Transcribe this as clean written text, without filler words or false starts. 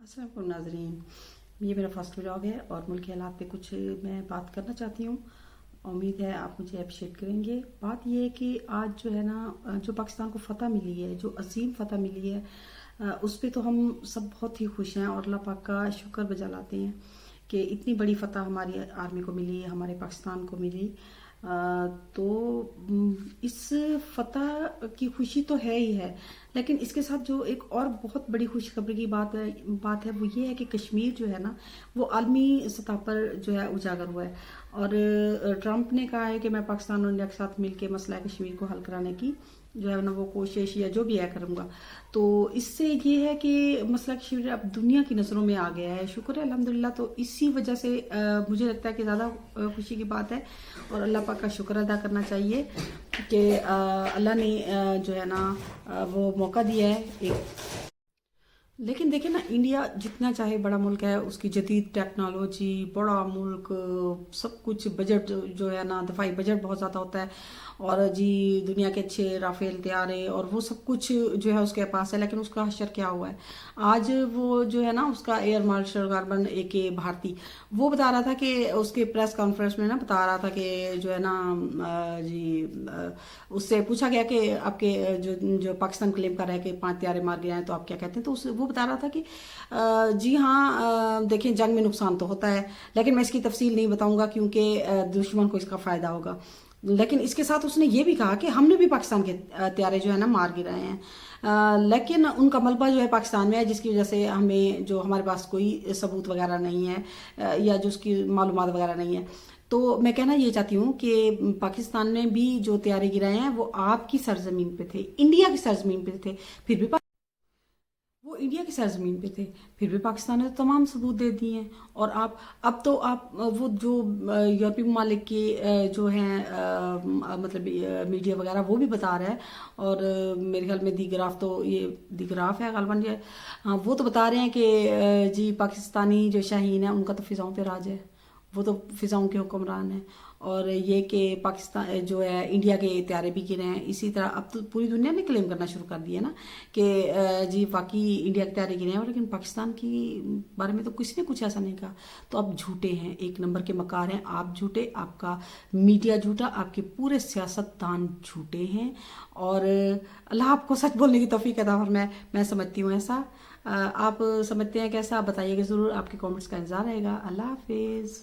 السلام علیکم ناظرین، یہ میرا فرسٹ ولاگ ہے اور ملک کے حالات پہ کچھ میں بات کرنا چاہتی ہوں۔ امید ہے آپ مجھے اپریشیٹ کریں گے۔ بات یہ ہے کہ آج جو ہے نا، جو پاکستان کو فتح ملی ہے، جو عظیم فتح ملی ہے، اس پہ تو ہم سب بہت ہی خوش ہیں اور اللہ پاک کا شکر بجا لاتے ہیں کہ اتنی بڑی فتح ہماری آرمی کو ملی، ہمارے پاکستان کو ملی۔ تو اس فتح کی خوشی تو ہے ہی ہے، لیکن اس کے ساتھ جو ایک اور بہت بڑی خوشخبری کی بات ہے وہ یہ ہے کہ کشمیر جو ہے نا، وہ عالمی سطح پر جو ہے اجاگر ہوا ہے۔ اور ٹرمپ نے کہا ہے کہ میں پاکستان اور انڈیا کے ساتھ مل کے مسئلہ کشمیر کو حل کرانے کی جو ہے نا وہ کوشش یا جو بھی ہے کروں گا۔ تو اس سے یہ ہے کہ مسئلہ کشمیر اب دنیا کی نظروں میں آ گیا ہے، شکر ہے الحمدللہ۔ تو اسی وجہ سے مجھے لگتا ہے کہ زیادہ خوشی کی بات ہے اور اللہ پاک کا شکر ادا کرنا چاہیے کہ اللہ نے جو ہے نا وہ موقع دیا ہے ایک۔ لیکن دیکھیں نا، انڈیا جتنا چاہے بڑا ملک ہے، اس کی جدید ٹیکنالوجی، بڑا ملک، سب کچھ، بجٹ جو ہے نا، دفاعی بجٹ بہت زیادہ ہوتا ہے اور جی دنیا کے اچھے رافیل طیارے اور وہ سب کچھ جو ہے اس کے پاس ہے، لیکن اس کا حشر کیا ہوا ہے آج؟ وہ جو ہے نا اس کا ایئر مارشل گاربن اے کے بھارتی، وہ بتا رہا تھا کہ اس کے پریس کانفرنس میں نا بتا رہا تھا کہ جو ہے نا جی اس سے پوچھا گیا کہ آپ کے جو پاکستان کلیم کر رہا ہے کہ 5 طیارے مار گئے ہیں تو آپ کیا کہتے ہیں؟ تو وہ بتا رہا تھا کہ جی ہاں دیکھیں، جنگ میں نقصان تو ہوتا ہے، لیکن میں اس کی تفصیل نہیں بتاؤں گا کیونکہ دشمن کو اس کا فائدہ ہوگا۔ لیکن اس کے ساتھ اس نے یہ بھی کہا کہ ہم نے بھی پاکستان کے طیارے جو ہے نا مار گرائے ہیں، لیکن ان کا ملبہ جو ہے پاکستان میں ہے، جس کی وجہ سے ہمیں جو ہمارے پاس کوئی ثبوت وغیرہ نہیں ہے یا جو اس کی معلومات وغیرہ نہیں ہے۔ تو میں کہنا یہ چاہتی ہوں کہ پاکستان نے بھی جو طیارے گرائے ہیں وہ آپ کی سرزمین پہ تھے، انڈیا کی سرزمین پہ تھے، پھر بھی وہ انڈیا کی سرزمین پہ تھے، پھر بھی پاکستان نے تمام ثبوت دے دیے ہیں۔ اور اب وہ جو یورپی ممالک کے جو ہیں مطلب میڈیا وغیرہ وہ بھی بتا رہا ہے، اور میرے خیال میں دی گراف ہے غالباً، ہاں وہ تو بتا رہے ہیں کہ جی پاکستانی جو شاہین ہیں ان کا تو فضاؤں پہ راج ہے، وہ تو فضاؤں کے حکمران ہیں۔ اور یہ کہ پاکستان جو ہے انڈیا کے طیارے بھی گرے ہیں، اسی طرح اب تو پوری دنیا نے کلیم کرنا شروع کر دیا نا کہ جی واقعی انڈیا کے طیارے گرے ہیں، لیکن پاکستان کی بارے میں تو کسی نے کچھ ایسا نہیں کہا۔ تو آپ جھوٹے ہیں، ایک نمبر کے مکار ہیں آپ، جھوٹے، آپ کا میڈیا جھوٹا، آپ کے پورے سیاست دان جھوٹے ہیں، اور اللہ آپ کو سچ بولنے کی توفیق عطا فرمائے۔ میں سمجھتی ہوں ایسا، آپ سمجھتے ہیں کیسا؟ بتائیے گا ضرور، آپ کے کامنٹس کا انتظار رہے گا۔ اللہ حافظ۔